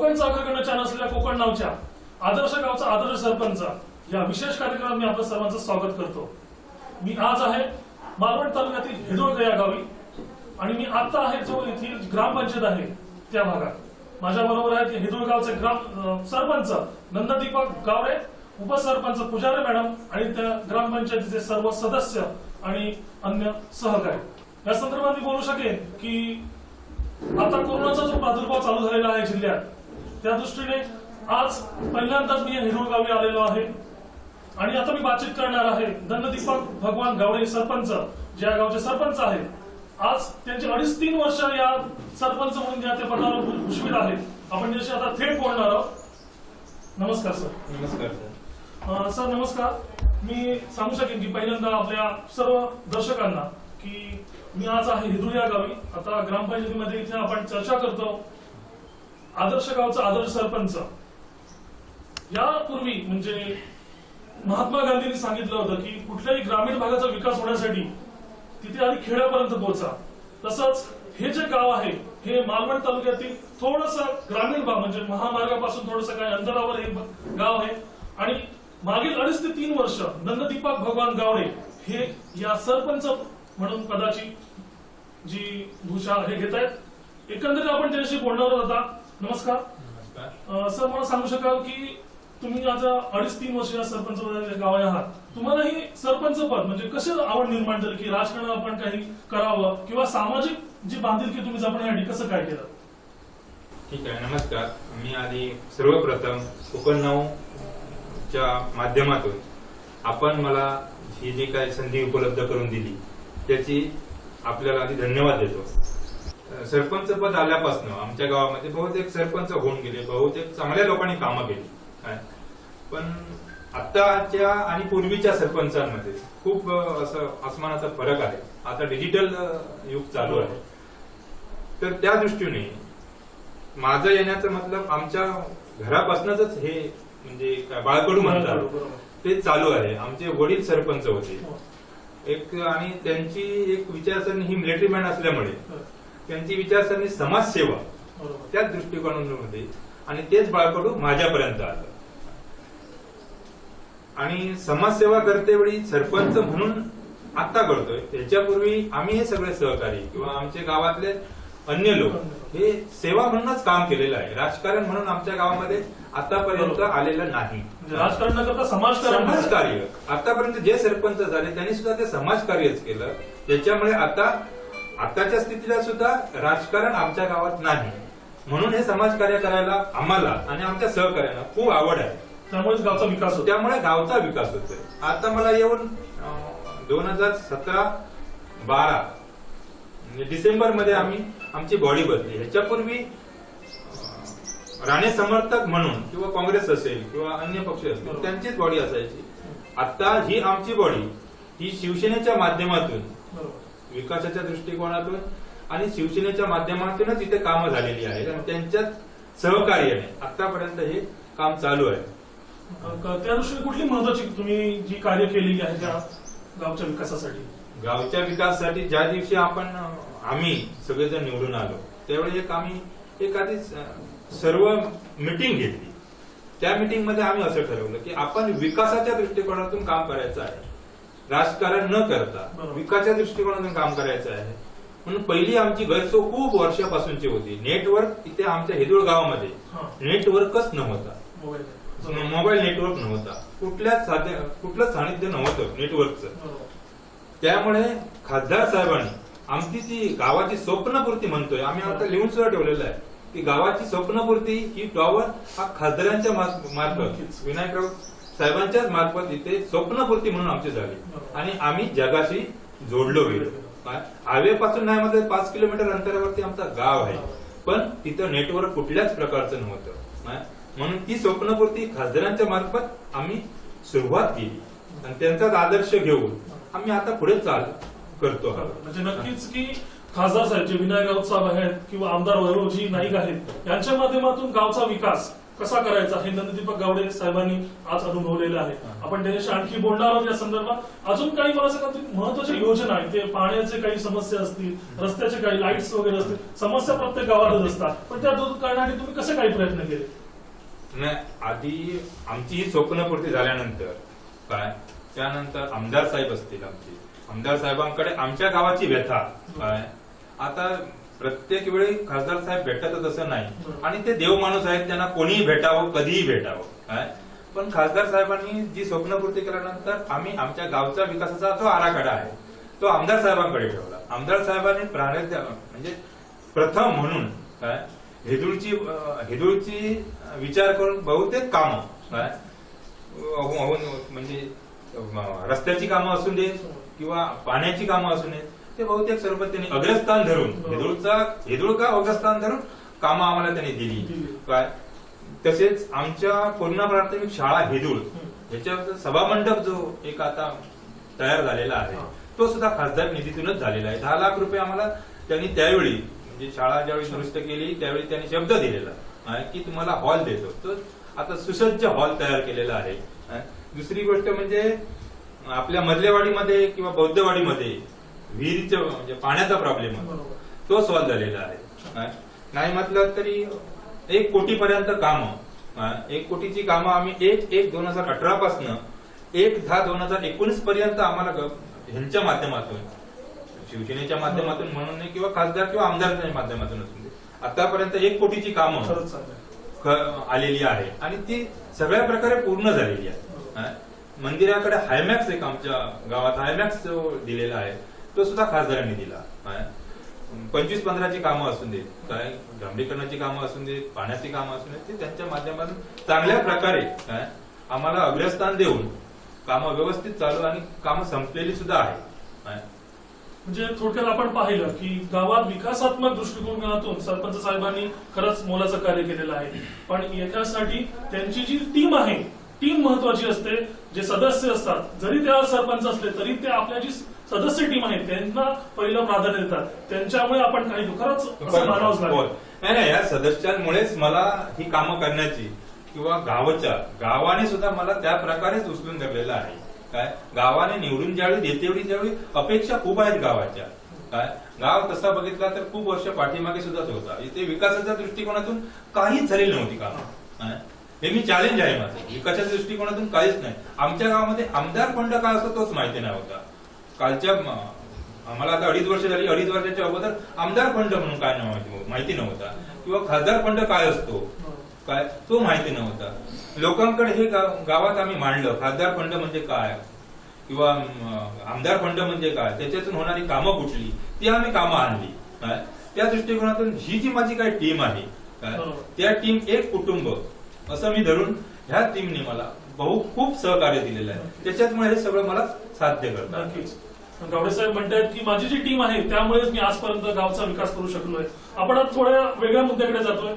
कोकणचा अग्रगण्य चॅनल असलेल्या कोकण नावच्या आदर्श गावचा आदर्श सरपंच या विशेष कार्यक्रमात मी आपल्या सर्वांचं स्वागत करतो। मी आज आहे मालवण तालुक्यातील हेदोळगा या गावी आणि मी आता आहे जो येथील ग्रामपंचायत आहे त्या भागात। माझ्या बरोबर आहेत हेदोळगावचे ग्राम सरपंच नंददीपक गावडे, उपसरपंच पुजारी मॅडम आणि त्या ग्रामपंचायतीचे सर्व सदस्य आणि अन्य सहकारी। या संदर्भात मी बोलू शकेन की आता कोरोनाचा जो प्रादुर्भाव चालू झालेला आहे जिल्ह्यात, त्या दृष्टीने आज पहिल्यांदाच मी हेदोळगावी आलेलो आहे आणि आता मी बातचीत करणार आहे नंददीपक भगवान गावडे सरपंच, ज्या गावचे सरपंच आहेत। आज त्यांचे 2.5-3 वर्ष या सरपंच म्हणून त्या ते पदावर भूषवित आहेत। आपण त्याशी आता थेट बोलणार आहोत। नमस्कार सर। नमस्कार सर। सर नमस्कार। मी सांगू शकेन की पहिल्यांदा आपल्या सर्व दर्शकांना की मी आज आहे हेदोळ या गावी। आता ग्रामपंचायतीमध्ये इथे आपण चर्चा करतो आदर्श गावचा आदर्श सरपंच। यापूर्वी म्हणजे महात्मा गांधींनी सांगितलं होतं की कुठल्याही ग्रामीण भागाचा विकास होण्यासाठी तिथे आधी खेड्यापर्यंत पोहोचा। तसंच हे जे गाव आहे हे मालवण तालुक्यातील थोडंसं ग्रामीण भाग म्हणजे महामार्गापासून थोडंसं काही अंतरावर हे गाव आहे आणि मागील 2.5 ते 3 वर्ष नंददीपक भगवान गावडे हे या सरपंच म्हणून पदाची जी भूषा हे घेत आहेत। एकंदरीत आपण त्याच्याशी बोलणार आहोत आता। नमस्कार। नमस्कार सर, मला सांगू शकाल की तुम्ही आज 2.5-3 वर्ष या सरपंच गाव आहात, तुम्हाला ही सरपंच पद म्हणजे कसं आवड निर्माण झाली की राजकारणात आपण काही करावं किंवा सामाजिक जी बांधिलकी तुम्ही जपण्यासाठी कसं काय केलं? ठीक आहे, नमस्कार। मी आधी सर्वप्रथम कोकण नावच्या माध्यमातून आपण मला ही जी काही संधी उपलब्ध करून दिली त्याची आपल्याला आधी धन्यवाद देतो। सरपंच पद आल्यापासून आमच्या गावामध्ये बहुतेक सरपंच होऊन गेले, बहुतेक चांगल्या लोकांनी कामं केली, पण आताच्या आणि पूर्वीच्या सरपंचांमध्ये खूप असं आसमानाचा फरक आहे। आता डिजिटल युग चालू आहे, तर त्या दृष्टीने माझं येण्याचं मतलब आमच्या घरापासूनच हे म्हणजे बाळकडू म्हणतात ते चालू आहे। आमचे वडील सरपंच होते एक, आणि त्यांची एक विचारसरणी ही मिलिटरी मॅन असल्यामुळे त्यांची विचारसरणी समाजसेवा त्या दृष्टिकोनामध्ये, आणि तेच बाळकडू माझ्यापर्यंत आलं। आणि समाजसेवा करते वेळी सरपंच म्हणून आता करतोय, त्याच्यापूर्वी आम्ही हे सगळे सहकारी किंवा आमचे गावातले अन्य लोक हे सेवा म्हणूनच काम केलेलं आहे। राजकारण म्हणून आमच्या गावामध्ये आतापर्यंत आलेलं नाही। राजकारण न करता समाजकार्य आतापर्यंत जे सरपंच झाले त्यांनी सुद्धा ते समाजकार्यच केलं। त्याच्यामुळे आताच्या स्थितीला सुद्धा राजकारण आमच्या गावात नाही, म्हणून हे समाजकार्य करायला आम्हाला आणि आमच्या सहकार्यांना खूप आवड आहे। त्यामुळे गावचा विकास होतो। त्यामुळे गावचा विकास होतोय। आता मला येऊन 2017-12 डिसेंबर मध्ये आम्ही आमची बॉडी बदली। ह्याच्यापूर्वी राणे समर्थक म्हणून किंवा काँग्रेस असेल किंवा अन्य पक्ष असतील त्यांचीच बॉडी असायची। आता ही आमची बॉडी ही शिवसेनेच्या माध्यमातून, विकासाच्या दृष्टिकोनातून आणि शिवसेनेच्या माध्यमातूनच इथे कामं झालेली आहेत आणि त्यांच्याच सहकार्याने आतापर्यंत हे काम चालू आहे। त्या दृष्टीने कुठली महत्वाची तुम्ही जी कार्य केलेली आहे त्या गावच्या विकासासाठी? गावच्या विकासासाठी ज्या दिवशी आम्ही सगळेजण निवडून आलो त्यावेळी आम्ही एखादी सर्व मीटिंग घेतली। त्या मीटिंग मध्ये आम्ही असं ठरवलं की आपण विकासाच्या दृष्टिकोनातून काम करायचं आहे, राजकारण न करता विकासाच्या दृष्टिकोनातून काम करायचं आहे। म्हणून पहिली आमची गैरसोय खूप वर्षापासूनची होती। नेटवर्क इथे आमच्या हेदोळ गावामध्ये नेटवर्कच नव्हता, मोबाईल नेटवर्क नव्हता, कुठलं सानिध्य नव्हतं नेटवर्कचं। त्यामुळे खासदार साहेबांनी आमची जी गावाची स्वप्नपूर्ती म्हणतोय, आम्ही आता लिहून सुद्धा ठेवलेलं आहे की गावाची स्वप्नपूर्ती ही टॉवर हा खासदारांच्या मार्फत, विनायकराव साहेबांच्याच मार्फत इथे स्वप्नपूर्ती म्हणून आमची झाली आणि आम्ही जगाशी जोडलो गेलो। हायवे पासून नाही मध्ये 5 किलोमीटर अंतरावरती आमचं गाव आहे, पण तिथं नेटवर्क कुठल्याच प्रकारचं नव्हतं। म्हणून ती स्वप्नपूर्ती खासदारांच्या मार्फत आम्ही सुरुवात केली आणि त्यांचाच आदर्श घेऊन आम्ही आता पुढे चाल करतो आहोत। म्हणजे नक्कीच की खासदार साहेब जे विनायक राऊत साहेब आहेत किंवा आमदार वैभवजी नाईक आहेत यांच्या माध्यमातून गावचा विकास कसा करायचा हे नंददीपक गावडे साहेबांनी आज अनुभवलेलं आहे. आपण त्याच्याशी आणखी बोलणार आहोत या संदर्भात. अजून काही मला सांगा, महत्वाच्या योजना आहेत, ते पाण्याचे काही समस्या असतील, रस्त्याचे काही लाईट्स वगैरे असतील, समस्या प्रत्येक गावातच असतात, पण त्या दूर करण्यासाठी तुम्ही कसे काही प्रयत्न केले? नाही, आधी आमची ही स्वप्नपूर्ती झाल्यानंतर काय, त्यानंतर आमदार साहेब असतील, आमदार साहेबांकडे आमच्या गावाची व्यथा काय, आता प्रत्येक वेळी खासदार साहेब भेटतच असं नाही, आणि ते देव माणूस आहेत, त्यांना कोणीही भेटावं, कधीही भेटावं काय. पण खासदार साहेबांनी जी स्वप्नपूर्ती केल्यानंतर आम्ही आमच्या गावचा विकासाचा जो आराखडा आहे तो आमदार साहेबांकडे ठेवला. आमदार साहेबांनी प्राधान्य म्हणजे प्रथम म्हणून काय हेदूळची विचार करून बहुतेक कामं काय म्हणजे रस्त्याची कामं असू देत किंवा पाण्याची कामं असू नयेत, ते बहुतेक सर्व त्यांनी अग्रस्थान धरून हेदूळ का अग्रस्थान धरून कामं आम्हाला त्यांनी दिली काय. तसेच आमच्या पूर्ण प्राथमिक शाळा हेदूळ याच्यावर सभामंडप जो एक आता तयार झालेला आहे तो सुद्धा खासदार निधीतूनच झालेला आहे. 10 लाख रुपये आम्हाला त्यांनी त्यावेळी म्हणजे शाळा ज्यावेळी दुरुस्त केली त्यावेळी त्यांनी शब्द दिलेला की तुम्हाला हॉल देतो, तो आता सुसज्ज हॉल तयार केलेला आहे. दुसरी गोष्ट म्हणजे आपल्या मधलेवाडीमध्ये किंवा बौद्धवाडीमध्ये विहिरीचं म्हणजे पाण्याचा प्रॉब्लेम तो सॉल्व्ह झालेला आहे. नाही म्हटलं तरी 1 कोटीपर्यंत कामं, 1 कोटीची कामं आम्ही 1/1/2018 पासून 1/10/2019 पर्यंत आम्हाला ह्यांच्या माध्यमातून, शिवसेनेच्या माध्यमातून म्हणून नाही किंवा खासदार किंवा आमदारांच्या माध्यमातून असून दे, आतापर्यंत 1 कोटीची कामं आलेली आहे आणि ती सगळ्या प्रकारे पूर्ण झालेली आहे. मंदिराकडे हायमॅक्स एक आमच्या गावात हायमॅक्स जो दिलेला आहे तो सुद्धा खासदारांनी दिला. 25-15ची कामं असून देत, काय डांबरीकरणाची कामं असून देत, पाण्याची कामं असून देत, ते त्यांच्या माध्यमातून चांगल्या प्रकारे आम्हाला अग्रस्थान देऊन कामं व्यवस्थित चालू आणि कामं संपलेली सुद्धा आहे. म्हणजे थोडक्यात आपण पाहिलं की गावात विकासात्मक दृष्टिकोनातून सरपंच साहेबांनी खरंच मोलाचं कार्य केलेलं आहे. पण याच्यासाठी त्यांची जी टीम आहे, टीम महत्वाची असते. जे सदस्य असतात, जरी त्या सरपंच असले तरी ते आपल्या जी सदस्य टीम आहे त्यांना पहिलं प्राधान्य देतात. त्यांच्यामुळे आपण काही खरंच असं मानावंच लागेल. नाही, या सदस्यांमुळेच मला ही कामं करण्याची किंवा गावाने सुद्धा मला त्या प्रकारेच उचलून धरलेलं आहे. काय गावाने निवडून ज्यावेळी देते ज्यावेळी अपेक्षा खूप आहेत गावाच्या. काय गाव तसा बघितला तर खूप वर्ष पाठीमागे सुद्धाच होता. इथे विकासाच्या दृष्टिकोनातून काहीच झालेली नव्हती कामं. हे मी चॅलेंज आहे माझं. विकासाच्या दृष्टिकोनातून काहीच नाही. आमच्या गावामध्ये आमदार फंड काय असतो तोच माहिती नाही होता. कालच्या आम्हाला आता 2.5 वर्ष झाली, 2.5 वर्षाच्या अगोदर आमदार फंड म्हणून काय माहिती नव्हता किंवा खासदार फंड काय असतो काय तो माहिती नव्हता. लोकांकडे हे गावात आम्ही मांडलं, खासदार फंड म्हणजे काय किंवा आमदार फंड म्हणजे काय, त्याच्यातून होणारी कामं कुठली ती आम्ही कामं आणली. त्या दृष्टिकोनातून ही जी माझी काय टीम आहे काय, त्या टीम एक कुटुंब असं मी धरून ह्या टीमने मला खूप सहकार्य दिलेलं आहे. त्याच्यामुळे हे सगळं मला साध्य करतं. नक्कीच गावडे साहेब म्हणतात की माझी जी टीम आहे त्यामुळेच मी आजपर्यंत गावचा विकास करू शकलोय. आपण आज थोड्या वेगळ्या मुद्द्याकडे जातोय.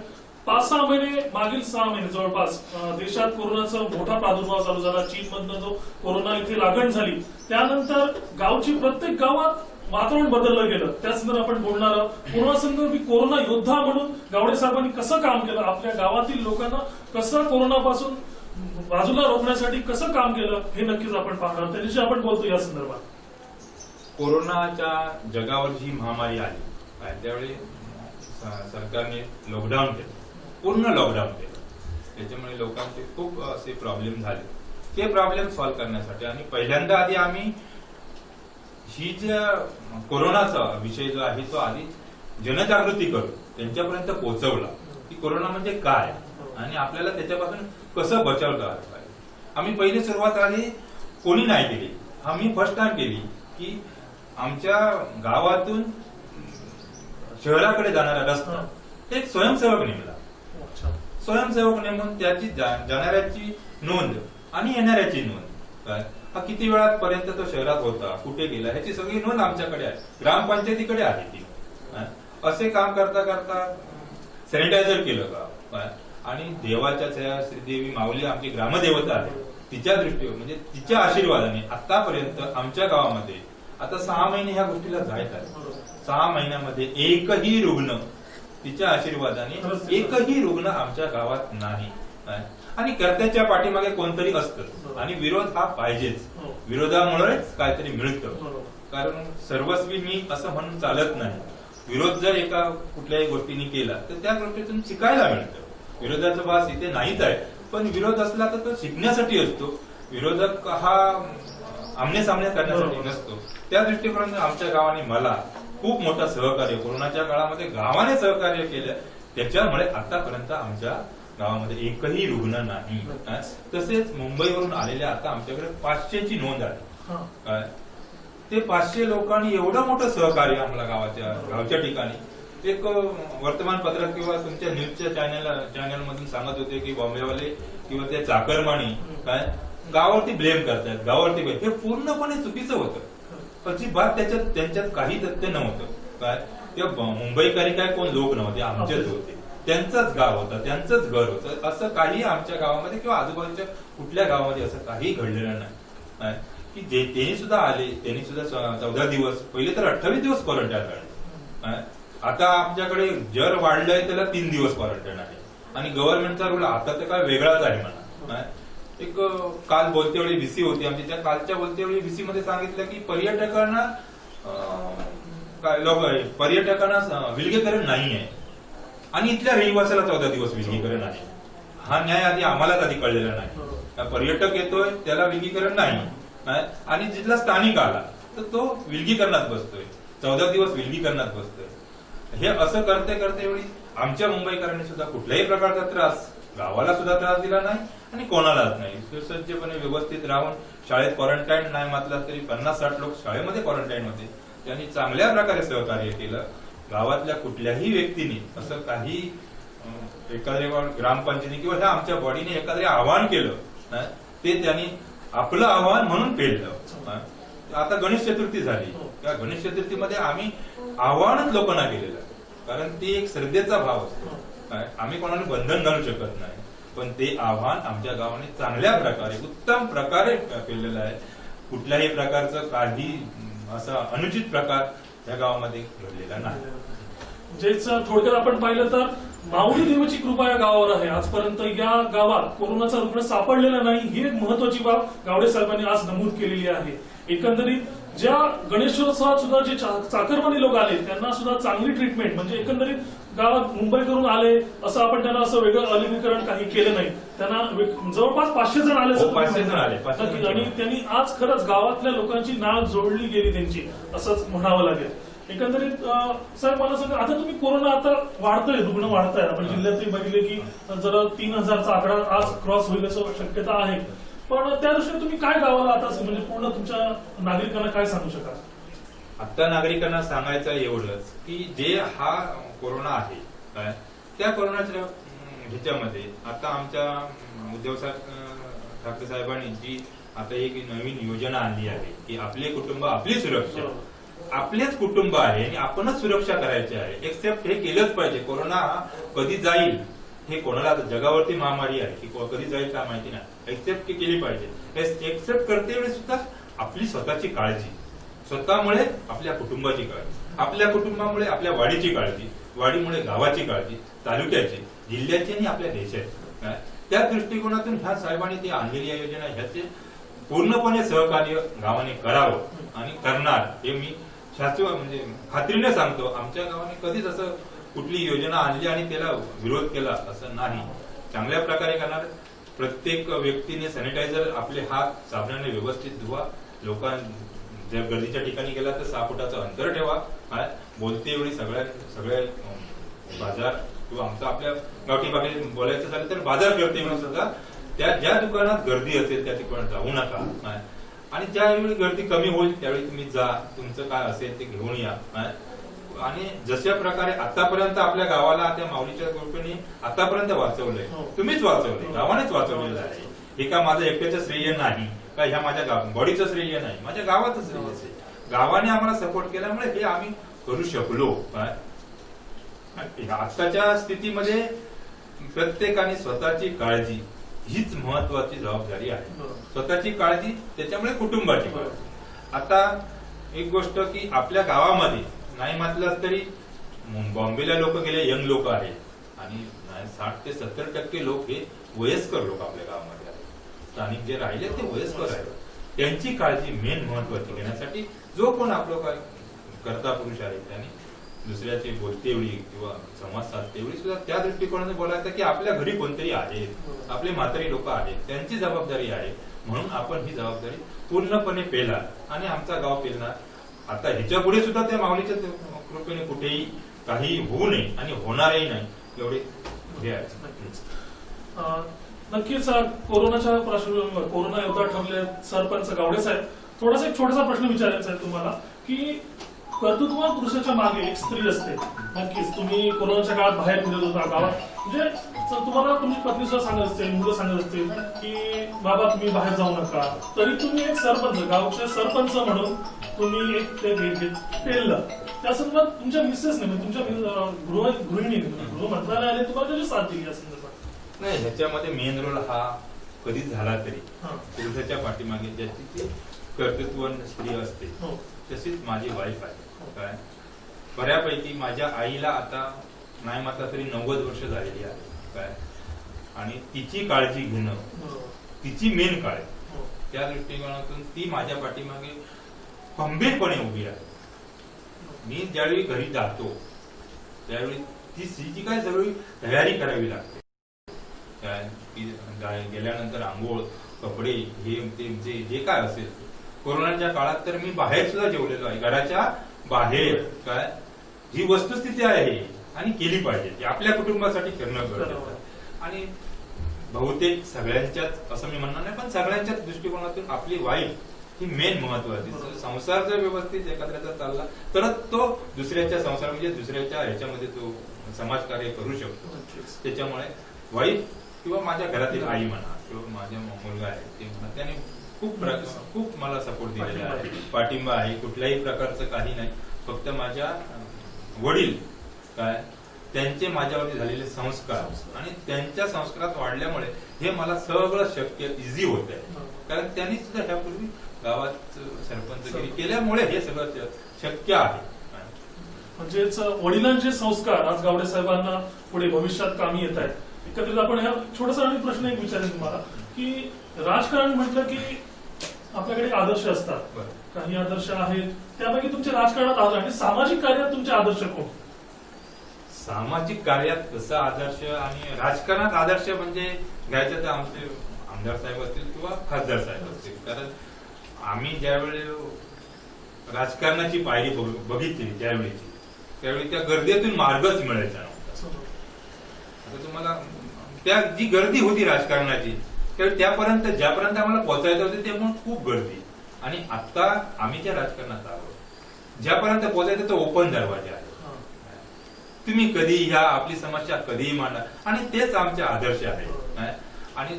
5-6 महिने, मागील 6 महिने जवळपास देशात कोरोनाचा मोठा प्रादुर्भाव चालू झाला. चीनमधनं जो कोरोना इथे लागण झाली त्यानंतर गावची प्रत्येक गावात वातावरण बदललं गेलं. त्याचनंतर आपण बोलणार आहोत. कोरोनासंदर्भात कोरोना योद्धा म्हणून गावडे साहेबांनी कसं काम केलं, आपल्या गावातील लोकांना कसं कोरोनापासून बाजूला रोखण्यासाठी कसं काम केलं हे नक्कीच आपण पाहणार आहोत. त्याच्याशी आपण बोलतो या संदर्भात. कोरोनाच्या जगावर जी महामारी आली त्यावेळी सरकारने लॉकडाऊन केलं, पूर्ण लॉकडाऊन केलं. त्याच्यामुळे लोकांचे खूप असे प्रॉब्लेम झाले. ते प्रॉब्लेम सॉल्व्ह करण्यासाठी आणि पहिल्यांदा आधी आम्ही ही ज्या कोरोनाचा विषय जो आहे तो आधी जनजागृती करून त्यांच्यापर्यंत पोहोचवला की कोरोना म्हणजे काय आणि आपल्याला त्याच्यापासून कसं बचाव करायला पाहिजे. आम्ही पहिली सुरुवात आधी कोणी नाही केली, आम्ही फर्स्ट टाइम केली की आमच्या गावातून शहराकडे जाणारा रस्ता एक स्वयंसेवक नेमला. स्वयंसेवक नेमून त्याची जाणाऱ्याची नोंद आणि येणाऱ्याची नोंद, हा किती वेळापर्यंत तो शहरात होता, कुठे गेला ह्याची सगळी नोंद आमच्याकडे आहे, ग्रामपंचायतीकडे आहे ती. असे काम करता करता सॅनिटायझर केलं गाव आणि देवाच्या श्रीदेवी माऊली आमची ग्रामदेवता आहे तिच्या दृष्टीवर म्हणजे तिच्या आशीर्वादाने आतापर्यंत आमच्या गावामध्ये आता 6 महिने ह्या गोष्टीला जायत आहे. 6 महिन्यामध्ये एकही रुग्ण तिच्या आशीर्वादाने एकही रुग्ण आमच्या गावात नाही. काय? आणि कर्त्याच्या पाठीमागे कोणतरी असतं आणि विरोध हा पाहिजेच. विरोधामुळेच काहीतरी मिळतं. कारण सर्वस्वी मी असं म्हणून चालत नाही. विरोध जर एका कुठल्याही गोष्टीने केला तर त्या गोष्टीतून शिकायला मिळतं. विरोधाचा भास इथे नाहीच आहे, पण विरोध असला तर तो शिकण्यासाठी असतो. विरोधक हा आमने सामने करण्यासाठी नसतो. त्या दृष्टिकोनातून आमच्या गावाने मला खूप मोठं सहकार्य, कोरोनाच्या काळामध्ये गावाने सहकार्य केलं. त्याच्यामुळे आतापर्यंत आमच्या गावामध्ये एकही रुग्ण नाही. तसेच मुंबईवरून आलेल्या आता आमच्याकडे 500ची नोंद आहे. काय ते 500 लोकांनी एवढं मोठं सहकार्य आम्हाला गावच्या ठिकाणी. एक वर्तमानपत्रात किंवा तुमच्या न्यूजच्या चॅनल मधून सांगत होते की बॉम्बेवाले किंवा त्या चाकरमानी काय गावावरती ब्लेम करतायत, गावावरती ब्लेम. हे पूर्णपणे चुकीचं होतं. अजिबात त्यांच्यात काही तथ्य नव्हतं. काय किंवा मुंबईकरी काय कोण लोक नव्हते, आमचेच होते. त्यांचंच गाव होतं, त्यांचंच घर होतं. असं काही आमच्या गावामध्ये किंवा आजूबाजूच्या कुठल्या गावामध्ये असं काही घडलेलं नाही की जे त्यांनी सुद्धा आले. त्यांनी सुद्धा 14 दिवस, पहिले तर 28 दिवस क्वारंटाईन काढले. आता आमच्याकडे जर वाढलंय त्याला 3 दिवस क्वारंटाईन आहे. आणि गव्हर्नमेंटचा रूल आता तर काय वेगळाच आहे म्हणा. एक काल बोलते वेळी व्हीसी होती आमची. त्या कालच्या बोलते वेळी व्हीसी मध्ये सांगितलं की पर्यटकांना विलगीकरण नाही आहे आणि इथल्या रहिवासाला 14 दिवस विलगीकरण आहे. हा न्याय आधी आम्हालाच आधी कळलेला नाही. पर्यटक येतोय त्याला विलगीकरण नाही आणि जिथला स्थानिक आला तर तो विलगीकरणात बसतोय, 14 दिवस विलगीकरणात बसतोय. हे असं करते वेळी आमच्या मुंबईकरांनी सुद्धा कुठल्याही प्रकारचा त्रास, गावाला सुद्धा त्रास दिला नाही आणि कोणालाच नाही. सुसज्जपणे व्यवस्थित राहून शाळेत क्वारंटाईन नाही म्हटलं तरी 50-60 लोक शाळेमध्ये क्वारंटाईन होते. त्यांनी चांगल्या प्रकारे सहकार्य केलं. गावातल्या कुठल्याही व्यक्तीने असं काही एखाद्या ग्रामपंचायतीने किंवा ह्या आमच्या बॉडीने एखादे आवाहन केलं ते त्यांनी आपलं आव्हान म्हणून पेललं. आता गणेश चतुर्थी झाली. त्या गणेश चतुर्थीमध्ये आम्ही आव्हानच लोकांना केलेलं, कारण ती एक श्रद्धेचा भाव असतो. आम्ही कोणाला बंधन घालू शकत नाही, पण ते आव्हान आमच्या गावाने चांगल्या प्रकारे, उत्तम प्रकारे केलेलं आहे. कुठल्याही प्रकारचं काही असा अनुचित प्रकार या गावामध्ये घडलेला नाही. म्हणजेच थोडक्यात आपण पाहिलं तर माऊली देवाची कृपा या गावावर आहे. आजपर्यंत या गावात कोरोनाचा रुग्ण सापडलेला नाही, ही एक महत्वाची बाब गावडे साहेबांनी आज नमूद केलेली आहे. एकंदरीत ज्या गणेशोत्सवात सुद्धा जे चाकरमानी लोक आले त्यांना सुद्धा चांगली ट्रीटमेंट, म्हणजे एकंदरीत गावात मुंबईवरून आले असं आपण त्यांना असं वेगळं अलगीकरण काही केलं नाही. त्यांना जवळपास 500 जण आले. 500 जण आले आणि त्यांनी आज खरंच गावातल्या लोकांची नाळ जोडली गेली त्यांची, असंच म्हणावं लागेल. एकंदरीत साहेब मला सांगा, आता तुम्ही कोरोना आता वाढतोय, रुग्ण वाढताय. आपण जिल्ह्यातही बघितले की जरा 3000चा आकडा आज क्रॉस होईल असं शक्यता आहे. पण त्या दृष्टीने तुम्ही काय गावाला आता म्हणजे पूर्ण तुमच्या नागरिकांना काय सांगू शकाल? आता नागरिकांना सांगायचं एवढंच की जे हा कोरोना आहे त्या कोरोनाच्या ह्याच्यामध्ये आता आमच्या उद्धव ठाकरे साहेबांनी जी आता एक नवीन योजना आणली आहे की आपले कुटुंब आपली सुरक्षा, आपलेच कुटुंब आहे आणि आपणच सुरक्षा करायची आहे. एक्सेप्ट हे केलंच पाहिजे. कोरोना कधी जाईल हे कोणाला, जगावरती महामारी आहे की कधी जाईल काय माहिती नाही. एक्सेप्ट केली पाहिजे. एक्सेप्ट करते वेळी सुद्धा आपली स्वतःची काळजी, स्वतःमुळे आपल्या कुटुंबाची काळजी, आपल्या कुटुंबामुळे आपल्या वाडीची काळजी, वाडीमुळे गावाची काळजी, तालुक्याची, जिल्ह्याची आणि आपल्या देशाची. त्या दृष्टिकोनातून ह्या साहेबांनी ती आणलेली योजना ह्याचे पूर्णपणे सहकार्य गावाने करावं आणि करणार हे मी म्हणजे खात्रीने सांगतो. आमच्या गावाने कधीच असं कुठली योजना आणली आणि त्याला विरोध केला असं नाही. चांगल्या प्रकारे करणार. प्रत्येक व्यक्तीने सॅनिटायझर, आपले हात साबणाने व्यवस्थित धुवा. जर गर्दीच्या ठिकाणी गेला तर 6 फुटाचं अंतर ठेवा. बोलते वेळी सगळ्या बाजार किंवा आमचं आपल्या गावठी बागेत बोलायचं झालं तर बाजार करते वेळी सुद्धा त्या ज्या दुकानात गर्दी असेल त्या ठिकाणी जाऊ नका. आणि ज्यावेळी गर्दी कमी होईल त्यावेळी तुम्ही जा, तुमचं काय असेल ते घेऊन या. आणि जशा प्रकारे आतापर्यंत आपल्या गावाला त्या माऊलीच्या कृपेने आतापर्यंत वाचवलंय, तुम्हीच वाचवलंय, गावानेच वाचवलेलं आहे. हे का माझं एकट्याचं श्रेय नाही, का ह्या माझ्या बॉडीचं श्रेय नाही, माझ्या गावाचं श्रेय आहे. गावाने आम्हाला सपोर्ट केल्यामुळे हे आम्ही करू शकलो. आताच्या स्थितीमध्ये प्रत्येकाने स्वतःची काळजी हीच महत्वाची जबाबदारी आहे. स्वतःची काळजी, त्याच्यामुळे कुटुंबाची काळजी. आता एक गोष्ट की आपल्या गावामध्ये नाही म्हटलं तरी बॉम्बेला लोक गेले, यंग लोक आहेत आणि 60 ते 70% लोक हे वयस्कर लोक आपल्या गावामध्ये आहेत, स्थानिक जे राहिले ते वयस्कर आहेत, त्यांची काळजी मेन महत्वाची घेण्यासाठी जो कोण आपलं काय कर्ता पुरुष आहे त्यांनी दुसऱ्याची बोलते वेळी किंवा संवाद साधते वेळी सुद्धा त्या दृष्टिकोनाने बोलायचं की आपल्या घरी कोणतरी आहेत, आपले म्हातारी लोक आहेत, त्यांची जबाबदारी आहे, म्हणून आपण ही जबाबदारी पूर्णपणे पेला आणि आमचा गाव पेलणार. आता ह्याच्या पुढे सुद्धा त्या माऊलीच्या कृपेने कुठेही काही होऊ नये आणि होणारही नाही एवढे हे आहे. नक्कीच कोरोनाच्या पार्श्वभूमीवर कोरोना योद्धा ठरले सरपंच गावडे साहेब, थोडासा एक छोटासा प्रश्न विचारायचा आहे तुम्हाला की कर्तृत्ववान पुरुषाच्या मागे एक स्त्री असते. नक्कीच तुम्ही कोरोनाच्या काळात बाहेर फिरत होता गावात, म्हणजे तुम्हाला तुमची पत्नी सुद्धा सांगत असते, मुलं सांगत असतील की बाबा तुम्ही बाहेर जाऊ नका, तरी तुम्ही एक सरपंच, गावचे सरपंच म्हणून तुम्ही एक ते पेललं. त्या संदर्भात तुमच्या मिसेसने म्हणजे तुमच्या गृहिणीने गृह मंत्रालयाने तुम्हाला कशी साथ दिली या संदर्भात? नाही, ह्याच्यामध्ये मेन रोल हा कधीच झाला तरी पुरुषाच्या पाठीमागे ज्याची ती कर्तृत्ववान स्त्री असते तशीच माझी वाईफ आहे. काय बऱ्यापैकी माझ्या आईला आता नाही मात्र तरी 90 वर्ष झालेली आहे. काय आणि तिची काळजी घेणं तिची मेन काळजी, त्या दृष्टिकोनातून ती माझ्या पाठीमागे खंबीरपणे उभी आहे. मी ज्यावेळी घरी जातो त्यावेळी तिची काय सगळी तयारी करावी लागते. काय गेल्यानंतर आंघोळ, कपडे, हे जे काय असेल. कोरोनाच्या काळात तर मी बाहेर सुद्धा जेवलेलो आहे, घराच्या बाहेर. काय ही वस्तुस्थिती आहे आणि केली पाहिजे, ती आपल्या कुटुंबासाठी करणं गरजेचं आहे. आणि बहुतेक सगळ्यांच्याच असं मी म्हणणार नाही, पण सगळ्यांच्याच दृष्टिकोनातून आपली वाईफ ही मेन महत्वाची. संसार जर व्यवस्थित एखाद्याचा चालला तरच तो दुसऱ्याच्या संसार म्हणजे दुसऱ्याच्या ह्याच्यामध्ये तो समाजकार्य करू शकतो. त्याच्यामुळे वाईफ किंवा माझ्या घरातील आई म्हणा किंवा माझा मुलगा आहे ते म्हणा, त्याने खूप मला सपोर्ट दिलेला आहे, पाठिंबा आहे. कुठल्याही प्रकारचं काही नाही, फक्त माझ्या वडील काय त्यांचे माझ्यावरती झालेले संस्कार आणि त्यांच्या संस्कारात वाढल्यामुळे हे मला सगळं शक्य इझी होत आहे. कारण त्यांनी सुद्धा ह्यापूर्वी गावात सरपंचगिरी केल्यामुळे हे सगळं शक्य आहे. म्हणजेच वडिलांचे संस्कार आज गावडे साहेबांना पुढे भविष्यात कामी येत आहेत. एकत्रित आपण ह्या छोटासा आणि प्रश्न एक विचारेन तुम्हाला की राजकारण म्हटलं की आपल्याकडे आदर्श असतात, काही आदर्श आहेत, त्यापैकी तुमच्या राजकारणात आदर्श आणि सामाजिक कार्यात तुमचे आदर्श कोण? सामाजिक कार्यात कसा आदर्श आणि राजकारणात आदर्श म्हणजे घ्यायचं तर आमचे आमदार साहेब असतील किंवा खासदार साहेब असतील. कारण आम्ही ज्यावेळी राजकारणाची पायरी बघितली त्यावेळी त्या गर्दीतून मार्गच मिळायचा नव्हता. आता तुम्हाला त्या जी गर्दी होती राजकारणाची त्यावेळी त्यापर्यंत ज्यापर्यंत आम्हाला पोहोचायचं होतं ते म्हणून खूप गर्दी. आणि आता आम्ही ज्या राजकारणात आलो ज्यापर्यंत पोहोचायचं तो ओपन दरवाजा आहे. तुम्ही कधी ह्या आपली समस्या कधीही मांडा आणि तेच आमचे आदर्श आहे. आणि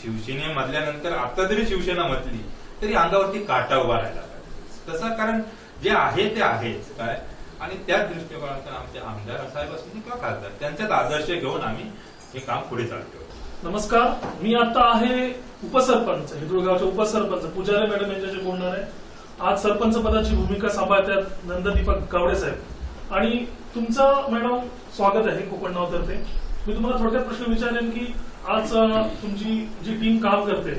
शिवसेने मधल्यानंतर आता जरी शिवसेना म्हटली तरी अंगावरती काटा उभा राहिला पाहिजे तसा, कारण जे आहे ते आहेच. काय आणि त्याच दृष्टिकोनातून आमचे आमदार साहेब असतील किंवा खासदार त्यांच्यात आदर्श घेऊन आम्ही हे काम पुढे चालतो. नमस्कार, मी आता आहे उपसरपंच हिदुळगावचे उपसरपंच पुजारी मॅडम यांच्याशी बोलणार आहे. आज सरपंच पदाची भूमिका सांभाळतात नंददीपक गावडे साहेब आणि तुमचं मॅडम स्वागत आहे कोकण नावतर्फे. मी तुम्हाला थोडक्यात प्रश्न विचारेन की आज तुमची जी टीम काम करते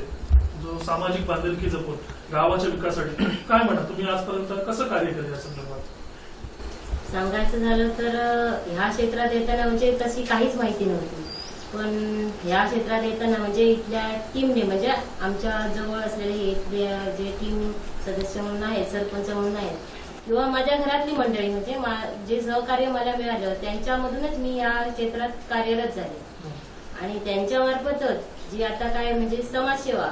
जो सामाजिक बांधिलकी जपून गावाच्या विकासासाठी काय म्हणा, तुम्ही आजपर्यंत कसं कार्य केलं या संदर्भात? सांगायचं झालं तर ह्या क्षेत्रात येताना म्हणजे तशी काहीच माहिती नव्हती, पण ह्या क्षेत्रात येताना म्हणजे इथल्या टीमने म्हणजे आमच्या जवळ असलेले इथले जे टीम सदस्य म्हणून आहेत, सरपंच म्हणून आहेत किंवा माझ्या घरातली मंडळी म्हणजे जे सहकार्य मला मिळालं त्यांच्यामधूनच मी या क्षेत्रात कार्यरत झाले. आणि त्यांच्यामार्फतच जी आता काय म्हणजे समाजसेवा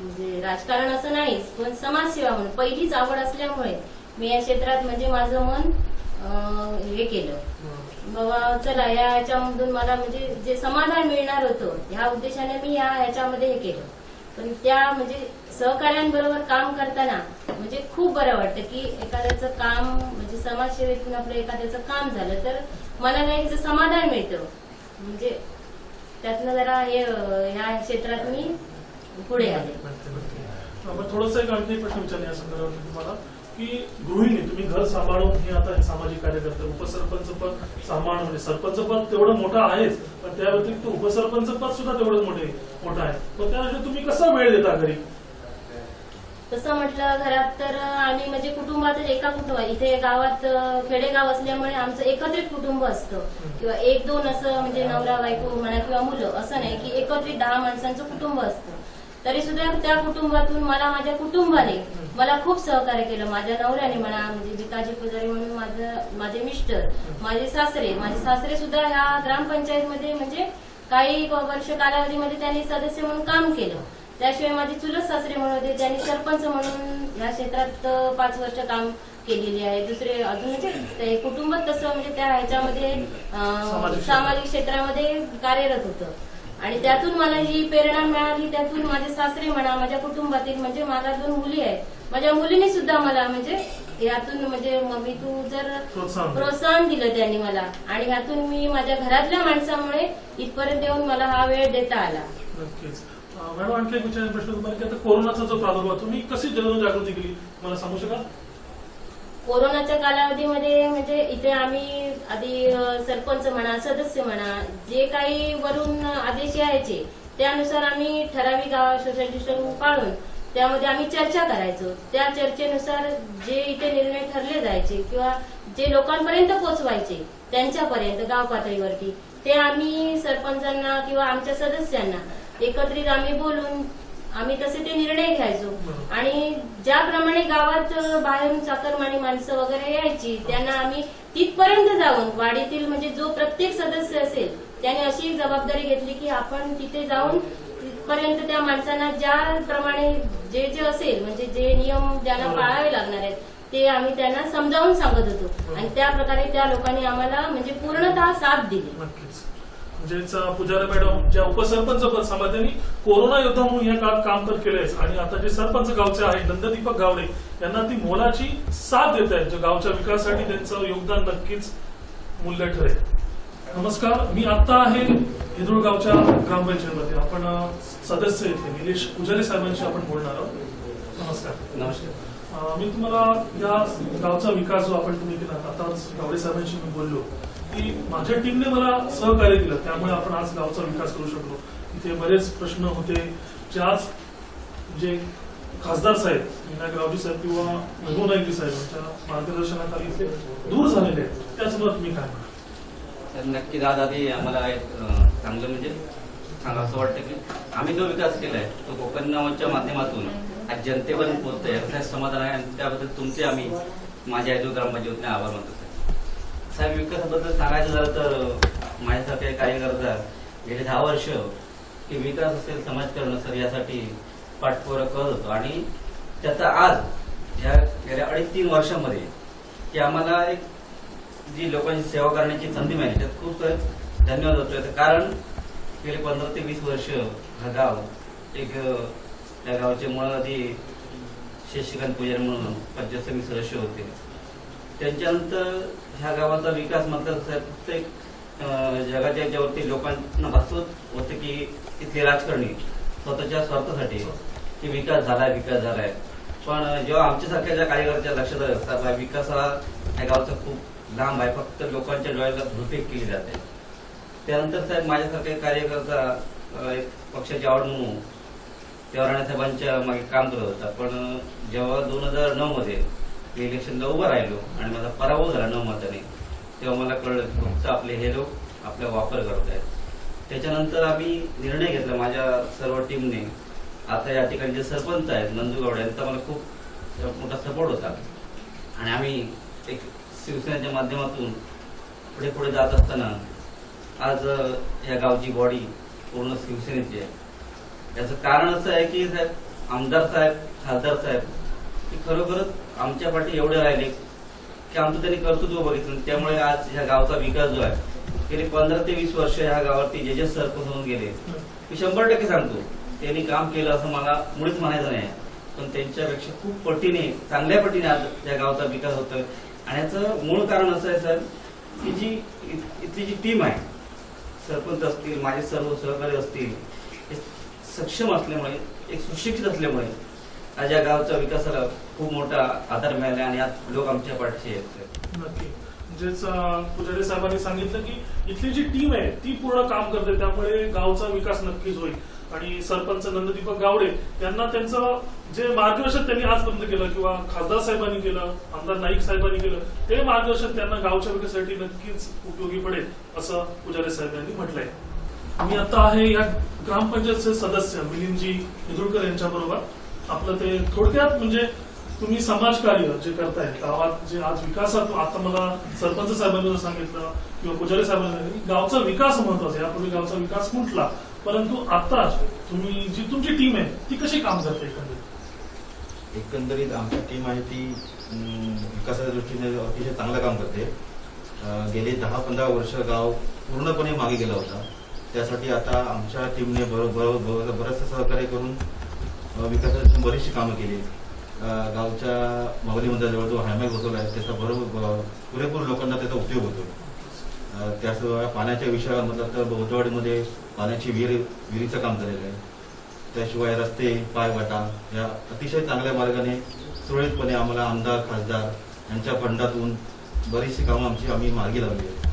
म्हणजे राजकारण असं नाहीच पण समाजसेवा म्हणून पहिलीच आवड असल्यामुळे मी या क्षेत्रात म्हणजे माझं मन हे केलं बाबा चला ह्याच्यामधून मला म्हणजे जे समाधान मिळणार होतं ह्या उद्देशाने मी ह्याच्यामध्ये हे केलं. पण त्या म्हणजे सहकार्यांबरोबर काम करताना म्हणजे खूप बरं वाटतं की एखाद्याचं काम म्हणजे समाजसेवेतून आपलं एखाद्याचं काम झालं तर मनाला एक समाधान मिळतं. म्हणजे त्यातनं जरा हे ह्या क्षेत्रात मी पुढे आले. थोडंसं एक आणखी प्रश्न विचारले या संदर्भात तुम्हाला की गृहिणी तुम्ही घर सांभाळून हे आता हे सामाजिक कार्य करते, उपसरपंच पद सांभाळणं म्हणजे सरपंच पद तेवढं मोठं आहेच, पण त्या व्यतिरिक्त उपसरपंच पद सुद्धा तेवढं मोठं आहे. पण त्यासाठी तुम्ही कसा वेळ देता घरी? तसं म्हटलं घरात तर आम्ही म्हणजे कुटुंबातच एका कुटुंब, इथे गावात खेडेगाव असल्यामुळे आमचं एकत्रित कुटुंब असतं किंवा एक दोन असं म्हणजे नवरा बायको म्हणा किंवा मुलं असं नाही की एकत्रित 10 माणसांचं कुटुंब असतं. तरी सुद्धा त्या कुटुंबातून मला माझ्या कुटुंबाने मला खूप सहकार्य केलं. माझ्या नवऱ्याने म्हणा म्हणजे भिकाजी पुजारी म्हणून माझे मिस्टर, माझे सासरे सुद्धा ह्या ग्रामपंचायतमध्ये म्हणजे काही वर्ष कालावधीमध्ये त्यांनी सदस्य म्हणून काम केलं. त्याशिवाय माझे चुलत सासरे म्हणून होते, त्यांनी सरपंच म्हणून या क्षेत्रात 5 वर्ष काम केलेली आहे. दुसरे अजून म्हणजे ते कुटुंबात तसं म्हणजे त्या ह्याच्यामध्ये सामाजिक क्षेत्रामध्ये कार्यरत होतं. आणि त्यातून मला जी प्रेरणा मिळाली, त्यातून माझे सासरे म्हणा, माझ्या कुटुंबातील म्हणजे मला 2 मुली आहेत, माझ्या मुलीने सुद्धा मला म्हणजे यातून म्हणजे मम्मी तू जर प्रोत्साहन दिलं त्यांनी मला, आणि ह्यातून मी माझ्या घरातल्या माणसामुळे इथपर्यंत येऊन मला हा वेळ देता आला. नक्कीच. मॅडम आणखी एक विचारायचा प्रश्न तुम्हाला की आता कोरोनाचा जो प्रादुर्भाव तुम्ही कशी जनजागृती केली मला सांगू शकाल? कोरोनाच्या कालावधीमध्ये म्हणजे इथे आम्ही आधी सरपंच म्हणा, सदस्य म्हणा, जे काही वरून आदेश यायचे त्यानुसार आम्ही ठराविक सोसायटी पाळून त्यामध्ये आम्ही चर्चा करायचो. त्या चर्चेनुसार जे इथे निर्णय ठरले जायचे किंवा जे लोकांपर्यंत पोहोचवायचे त्यांच्यापर्यंत गाव पातळीवरती, ते आम्ही सरपंचांना किंवा आमच्या सदस्यांना एकत्रित आम्ही बोलून आम्ही तसे ते निर्णय घ्यायचो. आणि ज्याप्रमाणे गावात बाहेरून चाकरमानी माणसं वगैरे यायची त्यांना आम्ही तिथपर्यंत जाऊन वाडीतील म्हणजे जो प्रत्येक सदस्य असेल त्याने अशी जबाबदारी घेतली की आपण तिथे जाऊन तिथपर्यंत त्या माणसांना ज्याप्रमाणे जे असेल म्हणजे जे नियम ज्यांना पाळावे लागणार आहेत ते आम्ही त्यांना समजावून सांगत होतो. आणि त्या प्रकारे त्या लोकांनी आम्हाला म्हणजे पूर्णतः साथ दिली. म्हणजेच पुजारी मॅडम ज्या उपसरपंच पद सांभाळ त्यांनी कोरोना योद्धा म्हणून या काळात काम तर केलंय, आणि आता जे सरपंच गावचे आहेत नंददीपक गावडे यांना ती मोलाची साथ देत आहेत, जे गावच्या विकासासाठी त्यांचं योगदान नक्कीच मूल्य ठरेल. नमस्कार, मी आता आहे हेदूळ गावच्या ग्रामपंचायतीमध्ये. आपण सदस्य इथे निलेश पुजारी साहेबांशी आपण बोलणार आहोत. नमस्कार. नमस्कार. मी तुम्हाला या गावचा विकास जो आपण तुम्ही केला, आता गावडे साहेबांशी मी बोललो की माझ्या टीमने मला सहकार्य केलं, त्यामुळे आपण आज गावचा विकास करू शकलो. इथे बरेच प्रश्न होते जे आज जे खासदार साहेब मीना गावजी साहेब किंवा रघु नाईक साहेब यांच्या मार्गदर्शनाखाली इथे दूर झालेले आहेत. त्यासंदर्भात तुम्ही काय म्हणा? नक्कीच आज आधी आम्हाला चांगलं म्हणजे सांगा असं वाटतं की आम्ही जो विकास केलाय तो कोकण नावाच्या माध्यमातून आज जनतेपर्यंत पोहोचतोय याचं समाधान आहे. आणि त्याबद्दल तुमचे आम्ही माझ्या हेदूळ ग्रामपंचायतीने आभार मानतो. साहेब, विकासाबद्दल सांगायचं झालं तर माझ्यासारखे कार्यकर्ता गेले 10 वर्ष की विकास असेल समाजकारण असेल यासाठी पाठपुरावा करत होतो. आणि त्याचा आज या गेल्या 2.5-3 वर्षामध्ये की आम्हाला एक जी लोकांची सेवा करण्याची संधी मिळाली त्यात खूप धन्यवाद होतो. कारण गेले 15 ते 20 वर्ष हा गाव एक त्या गावचे मुळ आधी शशिकांत पुजारी म्हणून पंचायत समिती सदस्य होते. त्यांच्यानंतर ह्या गावाचा विकास म्हटलं फक्त एक जगाच्या याच्यावरती लोकांना भासवत होतं की इथली राजकारणी स्वतःच्या स्वार्थासाठी की विकास झालाय. पण जेव्हा आमच्यासारख्या ज्या कार्यकर्त्या लक्षात आलं असतात विकास हा या गावचा खूप लांब आहे, फक्त लोकांच्या डोळ्याला धुळफेक केली जाते. त्यानंतर साहेब माझ्यासारखे कार्यकर्ता एक पक्षाची आवड म्हणून तेव्हा राणेसाहेबांच्या मागे काम करत होता. पण जेव्हा 2009 मध्ये इलेक्शनला उभं राहिलो आणि माझा पराभव झाला 9 मताने, तेव्हा मला कळलं फक्त आपले हे लोक आपला वापर करत आहेत. त्याच्यानंतर आम्ही निर्णय घेतला माझ्या सर्व टीमने. आता या ठिकाणी जे सरपंच आहेत नंदू गावडे यांचा मला खूप मोठा सपोर्ट होता. आणि आम्ही एक शिवसेनेच्या माध्यमातून पुढे पुढे जात असताना आज या गावची बॉडी पूर्ण शिवसेनेची आहे. याचं कारण असं आहे की साहेब आमदार साहेब, खासदार साहेब की खरोखरच आमच्या पाठी एवढे राहिले की आमचं त्यांनी कर्तृत्व बघितलं. त्यामुळे आज ह्या गावचा विकास जो आहे गेली 15 ते 20 वर्ष ह्या गावावरती जे सरपंच होऊन गेले मी 100% सांगतो त्यांनी काम केलं असं मला मुळीच म्हणायचं नाही. पण त्यांच्यापेक्षा खूप पटीने चांगल्या पटीने आज या गावचा विकास होतोय. आणि याचं मूळ कारण असं आहे साहेब की जी इथली जी टीम आहे, सरपंच असतील, माझे सर्व सहकारी असतील, सक्षम असल्यामुळे, एक सुशिक्षित असल्यामुळे आज या गावच्या विकासाला खूप मोठा आधार मिळाला आणि आज लोक आमच्या पाठीशी आहेत. नक्की. म्हणजेच पुजारी साहेबांनी सांगितलं की इथली जी टीम आहे ती पूर्ण काम करते, त्यामुळे गावचा विकास नक्कीच होईल. आणि सरपंच नंददीपक गावडे यांना त्यांचं जे मार्गदर्शन त्यांनी आजपर्यंत केलं किंवा खासदार साहेबांनी केलं, आमदार नाईक साहेबांनी केलं, ते मार्गदर्शन त्यांना गावच्या विकासासाठी नक्कीच उपयोगी पडेल असं पुजारी साहेब यांनी म्हटलंय. मी आता आहे या ग्रामपंचायतचे सदस्य मिलिंदजी हिदुळकर यांच्या बरोबर. आपलं ते थोडक्यात म्हणजे तुम्ही समाजकार्य जे करताय गावात, जे आज विकासात, आता मला सरपंच साहेबांनी सांगितलं किंवा पुजारी साहेबांनी सांगितलं गावचा विकास महत्वाचा, यापूर्वी गावचा विकास कुठला, परंतु आता तुम्ही जी तुमची टीम आहे ती कशी काम करते एकंदरीत आमची टीम आहे ती विकासाच्या दृष्टीने अतिशय चांगलं काम करते. गेली 10-15 वर्ष गाव पूर्णपणे मागे गेला होता. त्यासाठी आता आमच्या टीमने बरंचसं सहकार्य करून विकासाची बरीचशी कामं केली. गावच्या मावली मंदिराजवळ जो हायमॅक बसवला आहे त्याचा पुरेपूर लोकांना त्याचा उपयोग होतो. त्याशिवाय पाण्याच्या विषयावर म्हटलं तर बहुतवाडीमध्ये पाण्याची विहिरीचं काम झालेलं आहे. त्याशिवाय रस्ते, पायवाटा या अतिशय चांगल्या मार्गाने सुरळीतपणे आम्हाला आमदार, खासदार यांच्या फंडातून बरीचशी कामं आम्ही मार्गी लावली आहेत.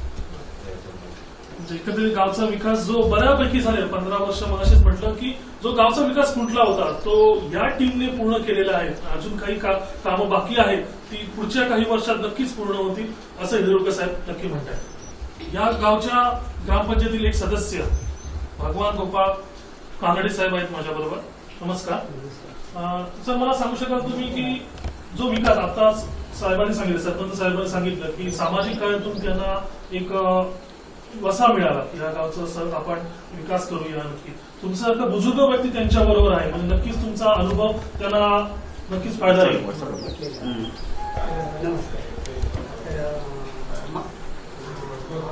एकंदरीत गावचा विकास जो बऱ्यापैकी झाले 15 वर्ष, मगाशीच म्हटलं की जो गावचा विकास कुठला होता तो या टीमने पूर्ण केलेला आहे. अजून काही कामं बाकी आहेत ती पुढच्या काही वर्षात नक्कीच पूर्ण होतील असं हिदुळकर साहेब नक्की म्हणतात. या गावच्या ग्रामपंचायतीतील एक सदस्य भगवान गोपाळ कानडे साहेब आहेत माझ्याबरोबर. नमस्कार सर, मला सांगू शकाल तुम्ही की जो विकास आता साहेबांनी सांगितलं, सरपंच साहेबांनी सांगितलं की सामाजिक कार्यातून त्यांना एक वसा मिळाला की या गावचा सर आपण विकास करूया. नक्की तुमच्यासारखं बुजुर्ग व्यक्ती त्यांच्या बरोबर आहे म्हणजे नक्कीच तुमचा अनुभव त्यांना नक्कीच फायदा येईल.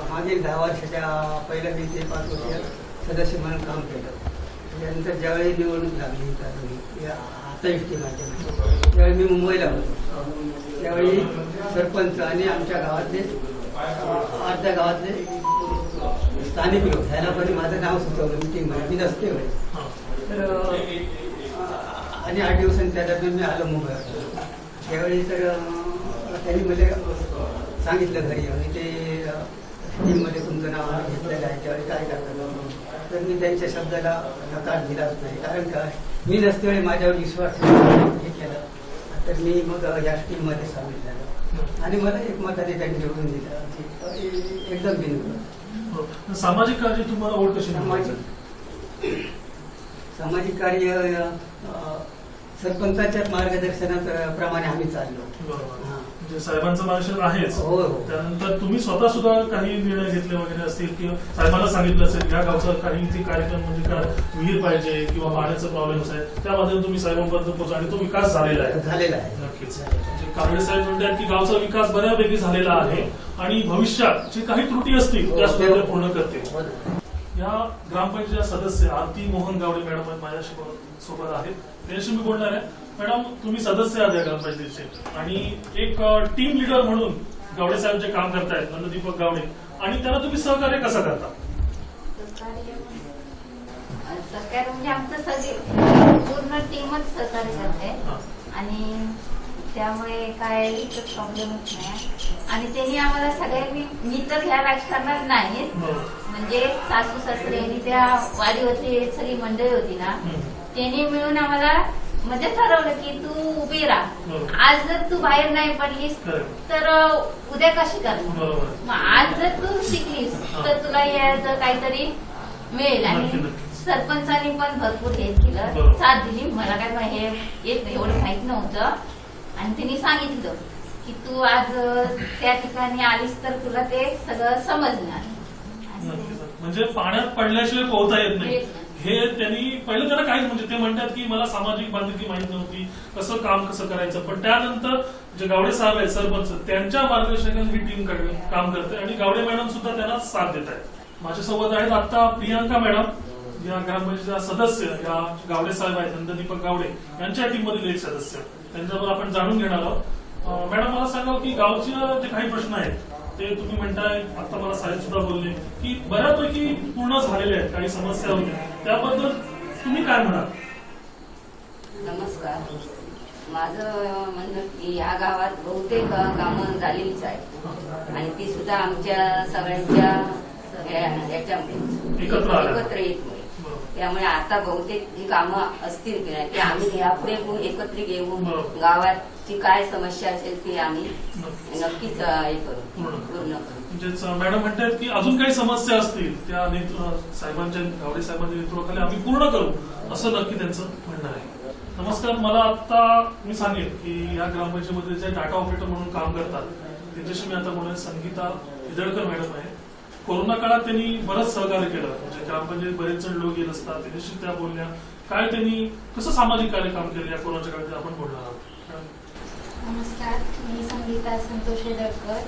मागील 10 वर्षाच्या पहिल्या मी ते 5 वर्ष सदस्य म्हणून काम केलं. त्यानंतर ज्यावेळी निवडणूक लागली आता इष्टी माध्यमात त्यावेळी मी मुंबईला होतो. त्यावेळी सरपंच आणि आमच्या गावातले अर्ध्या गावातले स्थानिक लोक ह्याला पण माझं नाव सुचवलं मिटिंगमध्ये. मी नसते वेळेस तर आणि 8 दिवसांनी त्या दरम्यान मी आलो मुंबईवर. त्यावेळी तर त्यांनी मला सांगितलं घरी आणि ते टीममध्ये तुमचं नाव घेतलेलं आहे त्यावेळी काय करतात. तर मी त्यांच्या शब्दाला नकार दिलाच नाही, कारण का मी नसते वेळी माझ्यावर विश्वास हे केला. तर मी मग या टीममध्ये सामील झालो आणि मला एकमताने त्यांनी निवडून दिलं एकदम बिनविरोध. सामाजिक कार्य तुम्हाला ओढ कशी? सामाजिक कार्य सरपंचाच्या मार्गदर्शनात प्रमाणे आम्ही चाललो. म्हणजे साहेबांचं मार्गदर्शन आहेच. हो. त्यानंतर तुम्ही स्वतः सुद्धा काही निर्णय घेतले वगैरे असतील किंवा साहेबांना सांगितलं असेल या गावचा काही ते कार्यक्रम म्हणजे काय विहीर पाहिजे किंवा पाण्याचा प्रॉब्लेम आहे त्या माध्यमातून तुम्ही साहेबांपर्यंत पोहोचा आणि तो विकास झालेला आहे. नक्कीच. म्हणजे कांबळे साहेब म्हणतात की गावचा विकास बऱ्यापैकी झालेला आहे आणि भविष्यात जे काही त्रुटी असतील त्या सुद्धा पूर्ण करते. या ग्रामपंचायत सदस्य आरती मोहन गावडे मॅडम माझ्याशी सोबत आहेत. त्यांच्याशी मी बोलणार आहे. मॅडम तुम्ही सदस्य आहात या ग्रामपंचायतीचे आणि एक टीम लीडर म्हणून गावडे साहेब जे काम करतायत नंददीपक गावडे आणि त्यांना तुम्ही सहकार्य कसं करता? सहकार्य म्हणजे आमचं सगळे पूर्ण टीमच सहकार्य करते आणि त्यामुळे काय प्रॉब्लेमच नाही. आणि त्यांनी आम्हाला सगळ्यांनी, मी तर ह्या राजकारणात नाही म्हणजे सासू सासरे आणि त्या वाडीवरची सगळी मंडळी होती ना, त्यांनी मिळून आम्हाला म्हणजे ठरवलं की तू उभी राहा. आज जर तू बाहेर नाही पडलीस तर उद्या कशी करणार. मग आज जर तू शिकलीस तर तुला याचं काहीतरी मिळेल. आणि सरपंचांनी पण भरपूर हे केलं, साथ दिली. मला काय हे येत नाही, एवढं माहित नव्हतं. आणि त्यांनी सांगितलं की तू आज त्या ठिकाणी आलीस तर तुला ते सगळं समजणार. म्हणजे पाण्यात पडल्याशिवाय पोहता येत नाही हे त्यांनी पहिलं त्याला काही म्हणजे ते म्हणतात की मला सामाजिक बांधिलकी माहित नव्हती, कसं काम कसं करायचं. पण त्यानंतर जे गावडे साहेब आहेत सरपंच, त्यांच्या मार्गदर्शनाखाली ही टीम काम करते आणि गावडे मॅडम सुद्धा त्यांना साथ देत आहेत. माझ्यासोबत आहेत आता प्रियांका मॅडम, या ग्रामपंचायतीच्या सदस्य, या गावडे साहेब आहेत नंददीपक गावडे यांच्या टीम मधील एक सदस्य. त्यांच्यावर आपण जाणून घेणार आहोत. मॅडम मला सांगा की गावचे जे काही प्रश्न आहेत ते तुम्ही म्हणताय, आता मला साहेब सुद्धा बोलले की बऱ्यापैकी पूर्ण झालेले आहेत, काही समस्या होत्या, त्याबद्दल तुम्ही काय म्हणाल? नमस्कार. माझं म्हणणं की या गावात बहुतेक कामं झालेलीच आहेत आणि ती सुद्धा आमच्या सगळ्यांच्या याच्यामुळे एकत्र येतमुळे. त्यामुळे आता बहुतेक जी कामं असतील की नाही ते आम्ही यापुढे एकत्रित येऊन गावाची काय समस्या असेल ती आम्ही नक्कीच हे करू, पूर्ण करू. म्हणजेच मॅडम म्हणतात की अजून काही समस्या असतील त्या साहेबांच्या गावडे साहेबांच्या नेतृत्वाखाली आम्ही पूर्ण करू, असं नक्की त्यांचं म्हणणं आहे. नमस्कार. मला आता मी सांगेन की या ग्रामपंचायतीमध्ये जे डाटा ऑपरेटर म्हणून काम करतात त्यांच्याशी मी आता बोलणार. संगीता इदळकर मॅडम आहे. कोरोना काळात त्यांनी बरंच सहकार्य केलं, म्हणजे ग्रामपंचायतीत बरेच जण लोक येत असतात, त्यांच्याशी त्या बोलल्या. काय त्यांनी कसं सामाजिक कार्य काम केलं या कोरोनाच्या काळात आपण बोलणार आहोत. नमस्कार, मी संगीता संतोष इदळकर.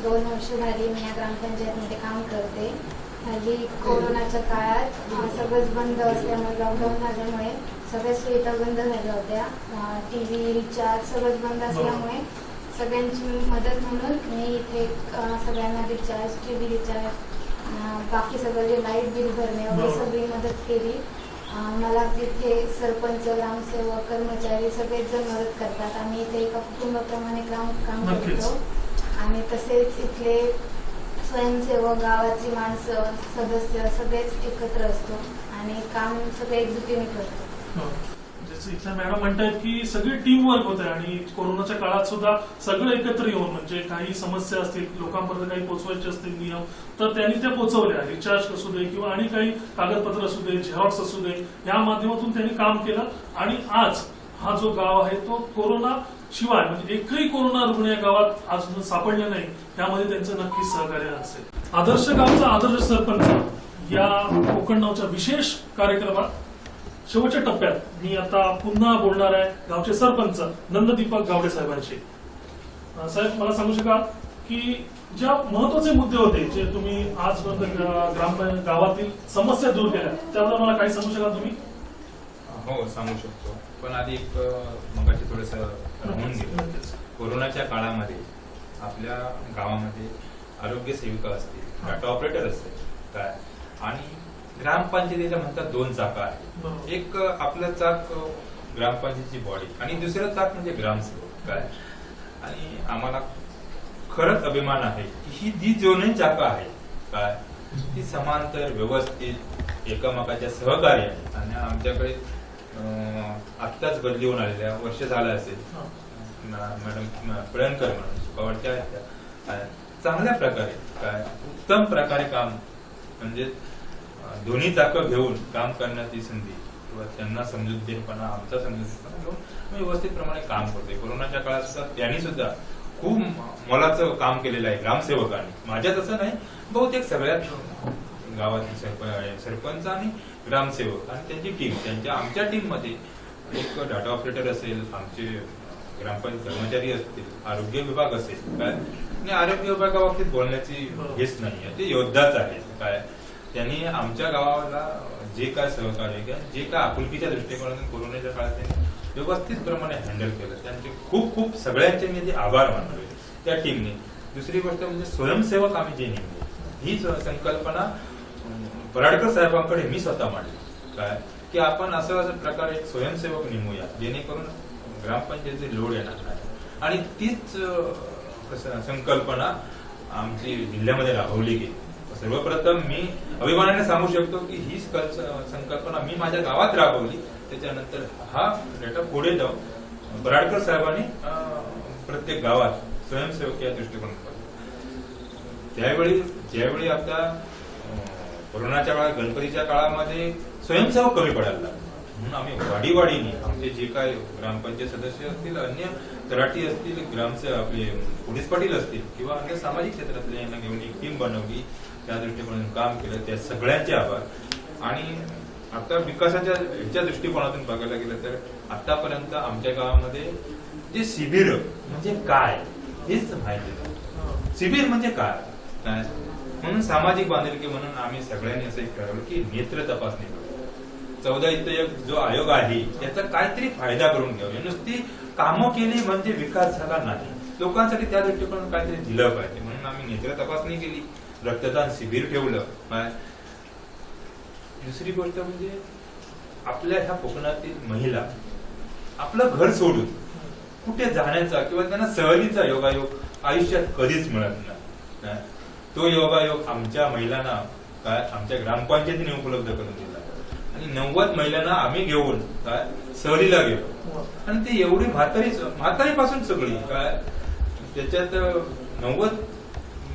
2 वर्ष झाली मी या ग्रामपंचायतमध्ये काम करते. हल्ली कोरोनाच्या काळात सगळंच बंद असल्यामुळे, लॉकडाऊन झाल्यामुळे सगळ्या सुविधा बंद झाल्या होत्या. TV, रिचार्ज सगळंच बंद असल्यामुळे सगळ्यांची मदत म्हणून मी इथे सगळ्यांना रिचार्ज, TV रिचार्ज, बाकी सगळं जे लाईट बिल भरणे वगैरे सगळी मदत केली. मला तिथे सरपंच, ग्रामसेवक, कर्मचारी सगळेच जण मदत करतात. आम्ही इथे एका कुटुंबाप्रमाणे काम करतो आणि तसेच इथले स्वयंसेवक, गावाची माणसं, सदस्य सगळेच एकत्र असतो आणि काम सगळे एकजुटीने करतो. इथल्या मॅडम म्हणतायत की सगळी टीम वर्क होत आहे आणि कोरोनाच्या काळात सुद्धा सगळं एकत्र येऊन, म्हणजे काही समस्या असतील, लोकांपर्यंत काही पोहोचवायचे असतील नियम, तर त्यांनी त्या पोहोचवल्या. रिचार्ज असू दे किंवा आणि काही कागदपत्र असू दे, झेरॉक्स असू दे, या माध्यमातून त्यांनी काम केलं. आणि आज हा जो गाव आहे तो कोरोना शिवाय म्हणजे एकही कोरोना रुग्ण या गावात अजून सापडले नाही, त्यामध्ये त्यांचं नक्कीच सहकार्य असेल. आदर्श गावचा आदर्श सरपंच या कोकण नावच्या विशेष कार्यक्रमात शेवटच्या टप्प्यात मी आता पुन्हा बोलणार आहे गावचे सरपंच नंददीपक गावडे साहेबांशी. साहेब, मला सांगू शकाल की ज्या महत्वाचे मुद्दे होते जे तुम्ही आजपर्यंत गावातील समस्या दूर केल्या, त्याबद्दल मला काही सांगू शकाल तुम्ही? हो, सांगू शकतो. पण आधी मगाशी थोडस राहून गेलं. कोरोनाच्या काळामध्ये आपल्या गावामध्ये आरोग्य सेविका असतील, डाटा ऑपरेटर असतील काय, आणि ग्रामपंचायतीच्या म्हणतात 2 चाका आहेत. एक आपलं चाक ग्रामपंचायतीची बॉडी आणि दुसरं चाक म्हणजे ग्रामसेवक काय. आणि आम्हाला खरंच अभिमान आहे की ही जी दोन्ही चाका आहेत काय, ती समांतर व्यवस्थित एकमेकाच्या सहकार्य आहे. आणि आमच्याकडे आत्ताच बदली होऊन आलेल्या वर्ष झालं असेल मॅडम पळणकर म्हणून शिकावडच्या चांगल्या प्रकारे काय, उत्तम प्रकारे काम, म्हणजे दोन्ही चाकं घेऊन काम करण्याची संधी किंवा त्यांना समजूतदारपणा, आमचा समजूतदारपणा घेऊन व्यवस्थित प्रमाणे काम करतोय. कोरोनाच्या काळात सुद्धा त्यांनी सुद्धा खूप मोलाचं काम केलेलं आहे ग्रामसेवकांनी. माझ्यात असं नाही, बहुतेक सगळ्यात गावातील सरपंच आणि ग्रामसेवक आणि त्यांची टीम, आमच्या टीम मध्ये एक डाटा ऑपरेटर असेल, आमचे ग्रामपंचायत कर्मचारी असतील, आरोग्य विभाग असेल काय. आणि आरोग्य विभागाबाबतीत बोलण्याची हेच नाहीये, ते योद्धाच आहेत काय. त्यांनी आमच्या गावाला जे काय सहकार्य किंवा जे काय आपुलकीच्या दृष्टिकोनातून कोरोनाच्या काळात त्यांनी व्यवस्थित प्रमाणे हँडल केलं, त्यांचे खूप खूप सगळ्यांचे मी आभार मानले त्या टीमने. दुसरी गोष्ट म्हणजे स्वयंसेवक आम्ही जे नेमले, ही संकल्पना पराडकर साहेबांकडे मी स्वतः मांडली काय, की आपण असं प्रकारे एक स्वयंसेवक नेमूया जेणेकरून ग्रामपंचायतीचे लोड येणार नाही. आणि तीच संकल्पना आमची जिल्ह्यामध्ये राबवली गेली. सर्वप्रथम मी अभिमानाने सांगू शकतो की ही संकल्पना मी माझ्या गावात राबवली. त्याच्यानंतर हा डेटा पुढे जाऊन पराडकर साहेबांनी प्रत्येक गावात स्वयंसेवक या दृष्टिकोनातून ज्यावेळी आता कोरोनाच्या काळात, गणपतीच्या काळामध्ये स्वयंसेवक कमी पडायला लागले, म्हणून आम्ही वाडीने आमचे जे काय ग्रामपंचायत सदस्य असतील, अन्य तलाठी असतील, आपले पोलीस पाटील असतील किंवा अन्य सामाजिक क्षेत्रातले यांना घेऊन एक टीम बनवली, त्या दृष्टिकोनातून काम केलं. त्या सगळ्यांचे आभार. आणि आता विकासाच्या ह्याच्या दृष्टिकोनातून बघायला गेलं तर आतापर्यंत आमच्या गावामध्ये जे शिबिर म्हणजे काय हेच माहिती नाही. शिबिर म्हणजे काय म्हणून सामाजिक बांधिलकी म्हणून आम्ही सगळ्यांनी असं ठरवलं की नेत्र तपासणी करू. 14 इथं जो आयोग आहे त्याचा काहीतरी फायदा करून घ्यावा. नुसती कामं केली म्हणजे विकास झाला नाही, लोकांसाठी त्या दृष्टिकोनातून काहीतरी दिलं पाहिजे म्हणून आम्ही नेत्र तपासणी केली, रक्तदान शिबिर ठेवलं. दुसरी गोष्ट म्हणजे आपल्या ह्या कोकणातील महिला आपलं घर सोडून कुठे जाण्याचा किंवा त्यांना सहलीचा योगायोग आयुष्यात कधीच मिळत नाही. तो योगायोग आमच्या महिलांना काय आमच्या ग्रामपंचायतीने उपलब्ध करून दिला आणि 90 महिलांना आम्ही घेऊन काय सहलीला गेलो आणि ते एवढी म्हातारीपासून सगळी काय त्याच्यात 90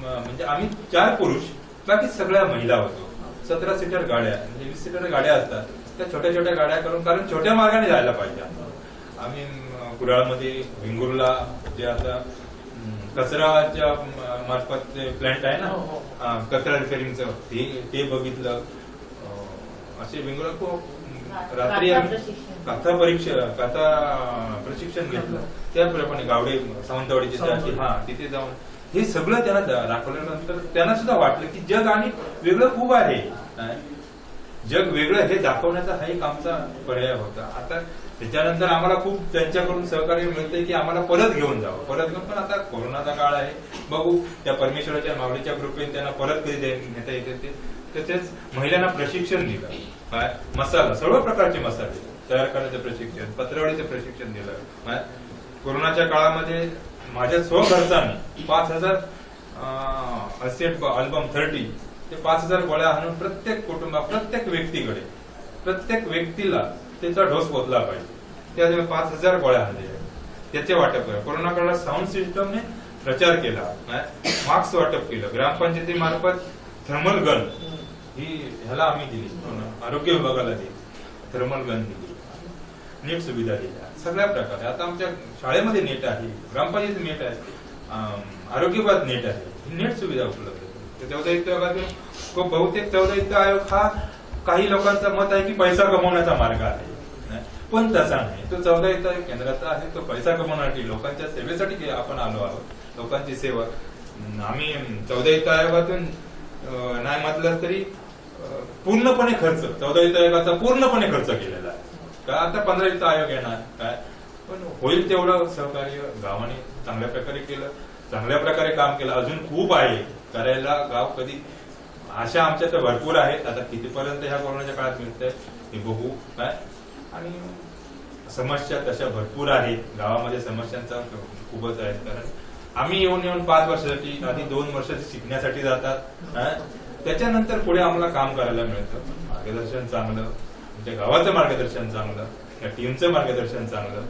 म्हणजे आम्ही 4 पुरुष बाकी सगळ्या महिला होतो. 17 सीटर गाड्या म्हणजे 20 सीटर गाड्या असतात त्या छोट्या छोट्या गाड्या करून कारण छोट्या मार्गाने जायला पाहिजे. आम्ही कुडाळमध्ये विंगुर्ला जे आता कचराच्या मार्फत प्लॅन्ट आहे ना कचरा रिपेरिंगचं ते बघितलं. असे विंगुर्ला खूप रात्री कथा प्रशिक्षण घेतलं. त्याप्रमाणे गावडे सावंतवाडीचे तिथे जाऊन हे सगळं त्यांना दाखवल्यानंतर त्यांना सुद्धा वाटलं की जग आणि वेगळं खूप आहे. जग वेगळं हे दाखवण्याचा हा एक आमचा पर्याय होता. आता त्याच्यानंतर आम्हाला खूप त्यांच्याकडून सहकार्य मिळतंय की आम्हाला परत घेऊन जावं. परत घेऊन पण आता कोरोनाचा काळ आहे बघू त्या परमेश्वराच्या माऊलीच्या कृपेने त्यांना परत कधी नेता येते ते. तसेच महिलांना प्रशिक्षण दिलं. काय मसाला सर्व प्रकारचे मसाले तयार करण्याचं प्रशिक्षण पत्रावळीचं प्रशिक्षण दिलं. कोरोनाच्या काळामध्ये माझ्या स्वखर्चाने 5000 असेट अल्बम 30 ते 5000 गोळ्या आणून प्रत्येक कुटुंबात प्रत्येक व्यक्तीकडे प्रत्येक व्यक्तीला त्याचा डोस पोचला पाहिजे त्यामुळे 5000 गोळ्या आणल्या त्याचे वाटप केलं. कोरोना काळात साऊंड सिस्टमने प्रचार केला. मास्क वाटप केलं. ग्रामपंचायतीमार्फत थर्मल गन ही ह्याला आम्ही दिली आरोग्य विभागाला दिली. थर्मल गन दिली. नेट सुविधा दिल्या सगळ्या प्रकारे. आता आमच्या शाळेमध्ये नेट आहे ग्रामपंचायत नेट आहे आरोग्य विभागात नेट आहे. ही नेट सुविधा उपलब्ध आहे. 14 युक्त आयोगातून बहुतेक 14 युक्त आयोग हा काही लोकांचं मत आहे की पैसा कमवण्याचा मार्ग आहे पण तसा नाही. तो 14 युक्त आयोग केंद्राचा आहे. तो पैसा कमवण्यासाठी लोकांच्या सेवेसाठी आपण आलो आहोत. लोकांची सेवा आम्ही 14 युक्त आयोगातून नाही म्हटलं तरी पूर्णपणे खर्च 14 युक्त आयोगाचा पूर्णपणे खर्च केलेला आहे. का आता 15 युक्त आयोग येणार काय पण होईल तेवढं सहकार्य गावाने चांगल्या प्रकारे केलं. चांगल्या प्रकारे काम केलं. अजून खूप आहे करायला. गाव कधी आशा आमच्या तर भरपूर आहेत. आता कितीपर्यंत ह्या कोरोनाच्या काळात मिळतंय हे बघू काय. आणि समस्या तशा भरपूर आहेत गावामध्ये. समस्यांचा खूपच आहेत कारण आम्ही येऊन 5 वर्षासाठी आधी 2 वर्षाची शिकण्यासाठी जातात. त्याच्यानंतर पुढे आम्हाला काम करायला मिळतं. मार्गदर्शन चांगलं आमच्या गावाचं मार्गदर्शन चांगलं या टीमचं मार्गदर्शन चांगलं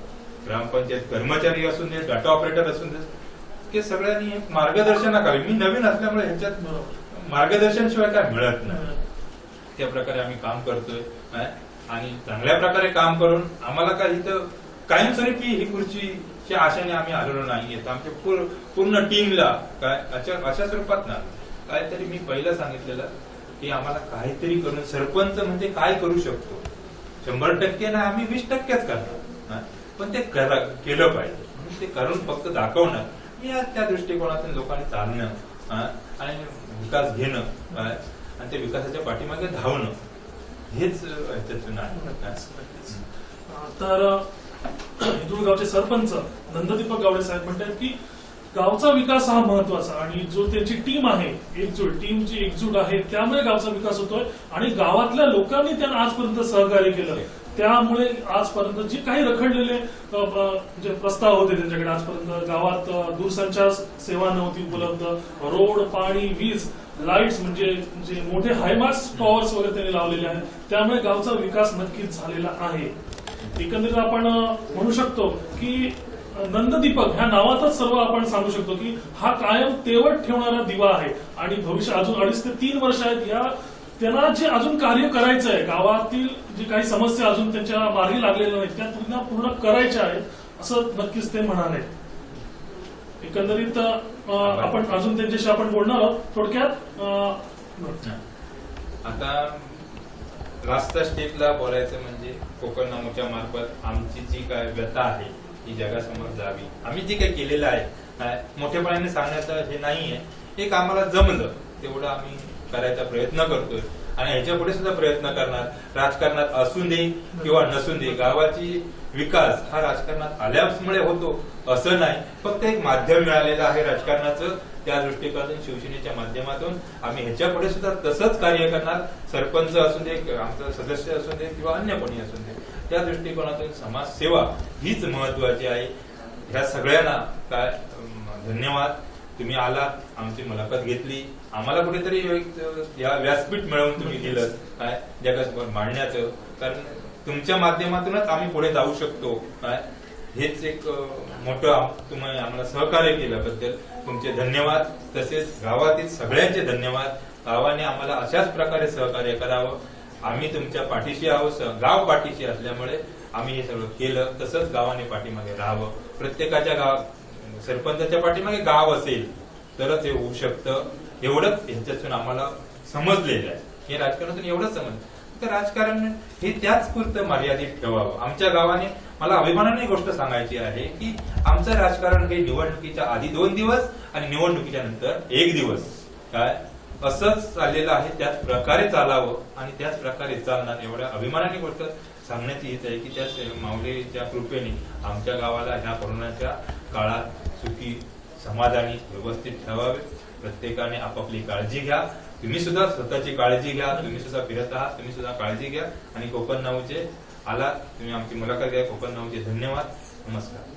ग्रामपंचायत कर्मचारी असून दे डाटा ऑपरेटर असून दे हे सगळ्यांनी मार्गदर्शनाखाली मी नवीन असल्यामुळे ह्याच्यात मार्गदर्शन शिवाय काय मिळत नाही. त्या प्रकारे आम्ही काम करतोय आणि चांगल्या प्रकारे काम करून आम्हाला काय इथं कायमस्वरूपी ही खुर्चीच्या आशेने आम्ही आलेलो नाहीये. आमच्या पूर्ण टीमला काय अशा स्वरूपात ना काहीतरी मी पहिलं सांगितलेलं की आम्हाला काहीतरी करून सरपंच म्हणजे काय करू शकतो 100% ना आम्ही 20%च करणार पण ते केलं पाहिजे. म्हणून ते करून फक्त दाखवणं मी त्या दृष्टिकोनातून लोकांनी चालणं आणि विकास घेणं आणि त्या विकासाच्या पाठीमागे धावणं हेच त्यातून आहे. तर हिंदुळ गावचे सरपंच नंददीपक गावडे साहेब म्हणतात की गावचा विकास हा महत्वाचा आणि जो त्यांची टीम आहे टीमची एकजूट आहे त्यामुळे गावचा विकास होतोय आणि गावातल्या लोकांनी त्यांना आजपर्यंत सहकार्य केलं. त्यामुळे आजपर्यंत जे काही रखडलेले जे प्रस्ताव होते त्यांच्याकडे आजपर्यंत गावात दूरसंचार सेवा नव्हती उपलब्ध. रोड पाणी वीज लाईट्स म्हणजे जे मोठे हायमार्क्स टॉवर्स वगैरे त्यांनी लावलेले आहेत. त्यामुळे गावचा विकास नक्कीच झालेला आहे. एकंदरीत आपण म्हणू शकतो की नंददीपक ह्या नावातच सर्व आपण सांगू शकतो की हा कायम तेवत ठेवणारा दिवा आहे आणि भविष्य अजून 2.5 ते 3 वर्ष आहेत. या त्यांना जे अजून कार्य करायचं आहे गावातील जी काही समस्या अजून त्यांच्या मार्गी लागलेल्या नाहीत त्या त्यांना पूर्ण करायच्या आहेत असं नक्कीच ते म्हणाले. एकंदरीत आपण अजून त्यांच्याशी आपण बोलणार आहोत थोडक्यात. आता लास्टच्या स्टेपला बोलायचं म्हणजे कोकण नामोच्या मार्फत आमची जी काय व्यथा आहे ही जगासमोर जावी. आम्ही जे काही केलेलं आहे मोठेपणाने सांगण्याचं हे नाहीये. एक आम्हाला जमलं तेवढं आम्ही करायचा प्रयत्न करतोय आणि ह्याच्या पुढे सुद्धा प्रयत्न करणार. राजकारणात असून दे किंवा नसून दे, गावाची विकास हा राजकारणात आल्यामुळे होतो असं नाही. फक्त एक माध्यम मिळालेलं आहे राजकारणाचं. त्या दृष्टिकोनातून शिवसेनेच्या माध्यमातून आम्ही ह्याच्या पुढे सुद्धा तसंच कार्य करणार. सरपंच असून दे, आमचं सदस्य असून दे किंवा अन्य कोणी असून दे, त्या दृष्टिकोनातून समाजसेवा हीच महत्वाची आहे. ह्या सगळ्यांना काय धन्यवाद. तुम्ही आलात, आमची मुलाखत घेतली, आम्हाला कुठेतरी या व्यासपीठ मिळवून तुम्ही दिलं काय जगासमोर मांडण्याचं. कारण तुमच्या माध्यमातूनच आम्ही पुढे जाऊ शकतो काय, हेच एक मोठं तुम्ही आम्हाला सहकार्य केल्याबद्दल तुमचे धन्यवाद. तसेच गावातील सगळ्यांचे धन्यवाद. गावाने आम्हाला अशाच प्रकारे सहकार्य करावं. आम्ही तुमच्या पाठीशी आहोत, गाव पाठीशी असल्यामुळे आम्ही हे सगळं केलं. तसंच गावाने पाठीमागे राहावं. प्रत्येकाच्या सरपंचाच्या पाठीमागे गाव असेल तरच हे होऊ शकतं. एवढंच ह्याच्यातून आम्हाला समजलेलं आहे. हे राजकारणातून एवढंच समजलं तर राजकारण हे त्याच पुरतं मर्यादित ठेवावं. आमच्या गावाने मला अभिमानाने गोष्ट सांगायची आहे की आमचं राजकारण हे निवडणुकीच्या आधी 2 दिवस आणि निवडणुकीच्या नंतर 1 दिवस काय असंच चाललेलं आहे. त्याच प्रकारे चालावं आणि त्याच प्रकारे चालणार. एवढ्या अभिमानाने गोष्ट सांगण्याची हीच आहे की त्या माऊलीच्या कृपेने आमच्या गावाला ह्या कोरोनाच्या काळात सुखी, समाधानी, व्यवस्थित ठेवावे. प्रत्येकाने आपापली काळजी घ्या. तुम्ही सुद्धा स्वतःची काळजी घ्या. तुम्ही सुद्धा फिरत आहात, तुम्ही सुद्धा काळजी घ्या. आणि कोकण नाऊचे आलात, तुम्ही आमची मुलाखत घ्या. कोकण नाऊचे धन्यवाद. नमस्कार.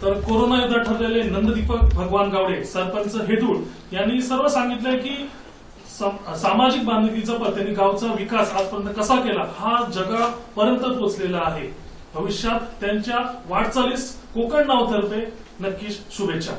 तर कोरोना युद्धात ठरलेले नंददीपक भगवान गावडे सरपंच हेदूळ यांनी सर्व सांगितलंय की सामाजिक बांधिलकीचा त्यांनी गावचा विकास आजपर्यंत कसा केला हा जगापर्यंत पोहोचलेला आहे. भविष्यात त्यांच्या वाटचालीस कोकण नावतर्फे नक्कीच शुभेच्छा.